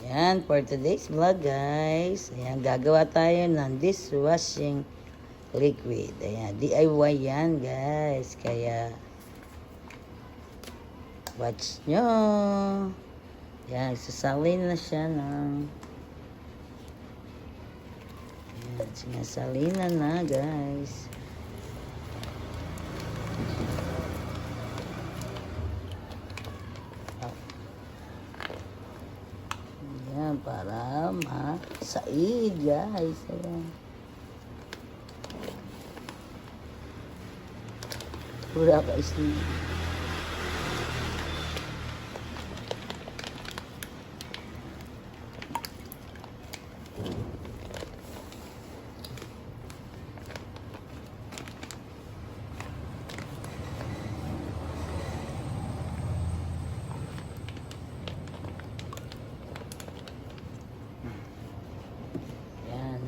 Ayan, for today's vlog guys. Ayan, gagawa tayo ng dishwashing liquid. Ayan, DIY yan guys. Kaya, watch nyo. Ayan, sasalin na siya ng... Ayan, sinasalina na guys. Ayan, para masaid guys. Ayan. Pura ka isli.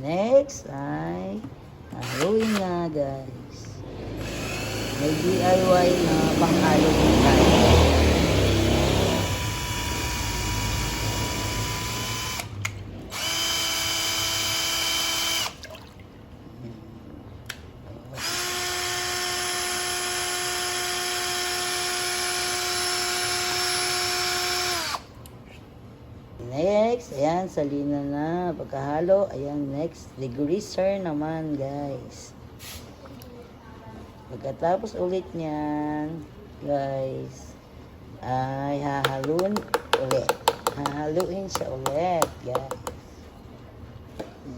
Next ay haluin na guys. May DIY na panghalo din tayo. Next, ayan, salina na. Pagkahalo, ayan, next, degreaser naman, guys. Pagkatapos ulit niyan, guys, ay hahaluin ulit. Hahaluin siya ulit, guys.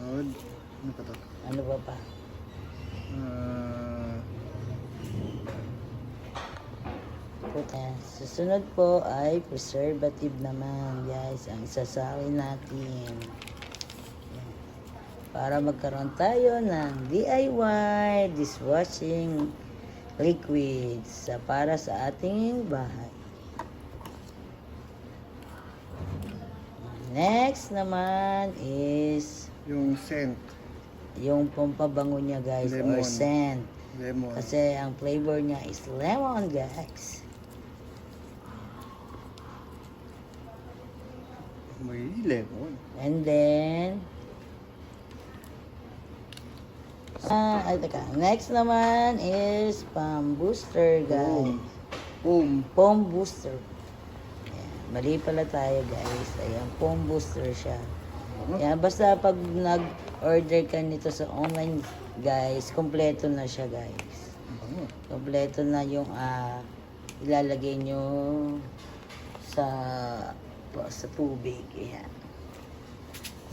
Ano pa to? Ano ba pa? Ayan, susunod po ay preservative naman guys ang isasalin natin. Ayan. Para magkaroon tayo ng DIY dishwashing liquids para sa ating bahay. Next naman is Yung scent. yung pampabango niya guys, Lemon. or scent. Lemon. Kasi ang flavor niya is lemon guys. May lemon. And then, teka. Next naman is foam booster, guys. Boom. Foam booster. Ayan, mali pala tayo, guys. Ayan, foam booster siya. Ayan, basta pag nag-order ka nito sa online, guys, kompleto na siya, guys. Kompleto na yung ilalagay nyo sa tubig. Ayan.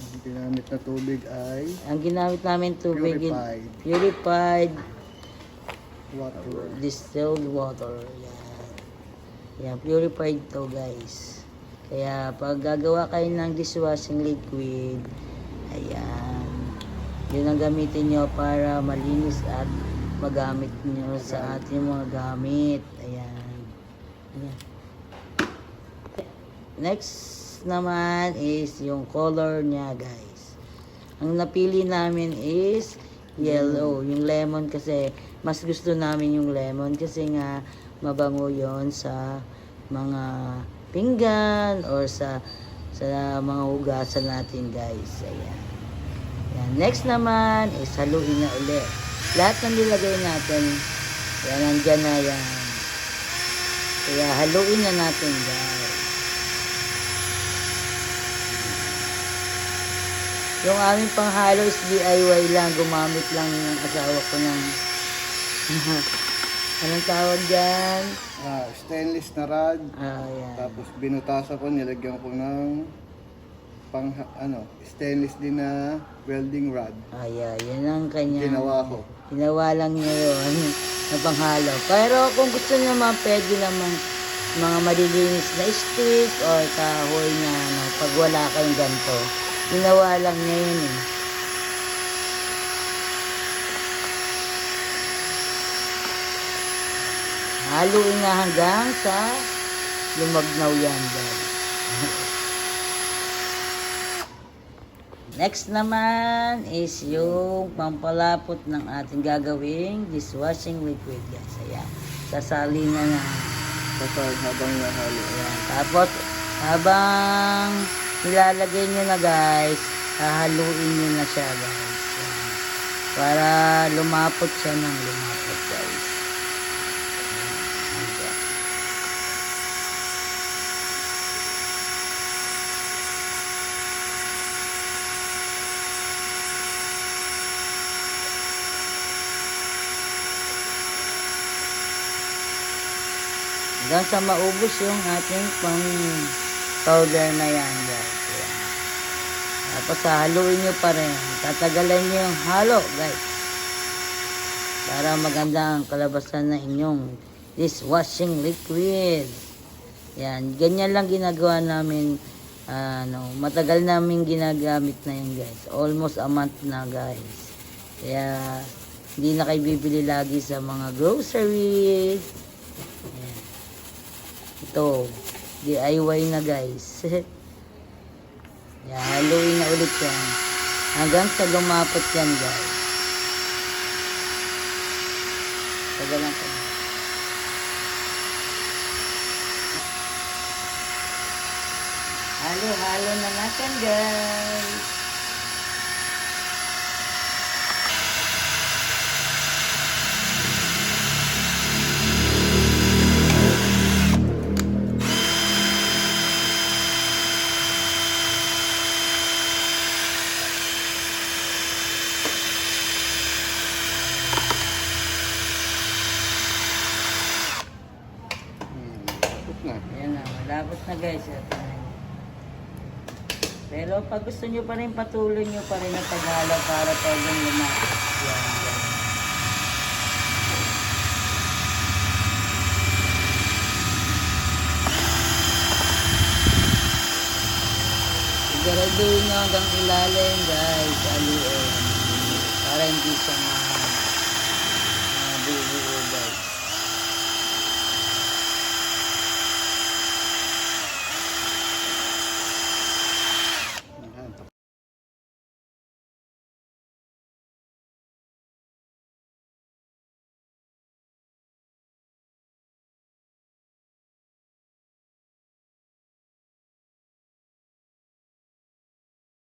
Ang ginamit na tubig ay Ang ginamit namin tubig, purified water. distilled water. Yan. Yan, purified to guys. Kaya pag gagawa kayo ng dishwashing liquid, ayan, yun ang gamitin nyo para malinis at magamit nyo sa ating mga gamit. Ayan. Ayan. Next naman is yung color niya guys. Ang napili namin is yellow, yung lemon, kasi mas gusto namin yung lemon kasi nga mabango yon sa mga pinggan or sa mga hugasan natin guys. Ayan. Ayan. Next naman is haluin na ulit. Lahat ng nilagay natin, yan, nandyan na yan. Kaya haluin na natin guys. Yung aming panghalo is DIY lang. Gumamit lang yung asawa ko ng... Anong tawag dyan? Stainless na rod. Ayan. Tapos binutasan ko, nilagyan ko ng stainless din na welding rod. Ayan, yun ang kanya. Ginawa ko. Ginawa lang niya yun na panghalo. Pero kung gusto niyo naman, pwede naman mga malilinis na stick or kahoy na pag wala kayong ganito. Ginawa lang niya yun eh. Haluin nga hanggang sa lumagnaw yan guys. Next naman is yung pampalapot ng ating gagawing dishwashing liquid guys. Ayan. Sasali na na. Tapos habang nahalo. Ayan. Tapos habang ilalagay nyo na guys, hahaluin nyo na siya guys. Yan. Para lumapot siya ng lumapot guys. Yan. Hanggang sa maubos yung ating pang powder na yan guys. Yan. Tapos haluin nyo pa rin. Tatagalan nyo yung halo guys. Para maganda ang kalabasan ng inyong dishwashing liquid. Yan. Ganyan lang ginagawa namin. Matagal namin ginagamit na yun guys. Almost a month na guys. Kaya hindi na kayo bibili lagi sa mga groceries. Yan. Ito. DIY na guys. Yan, haluin na ulit yan. Hanggang sa lumapot yan guys. Tagalan ko. Halo-halo na natin guys. Tapos na. Ayan na, malapot na guys. Ito na. Pero pag gusto nyo pa rin, patuloy nyo pa rin ang paghalo para talagang lumapot. Yan, yan. Siguraduhin nyo hanggang ilalim guys, haluin. Para hindi siya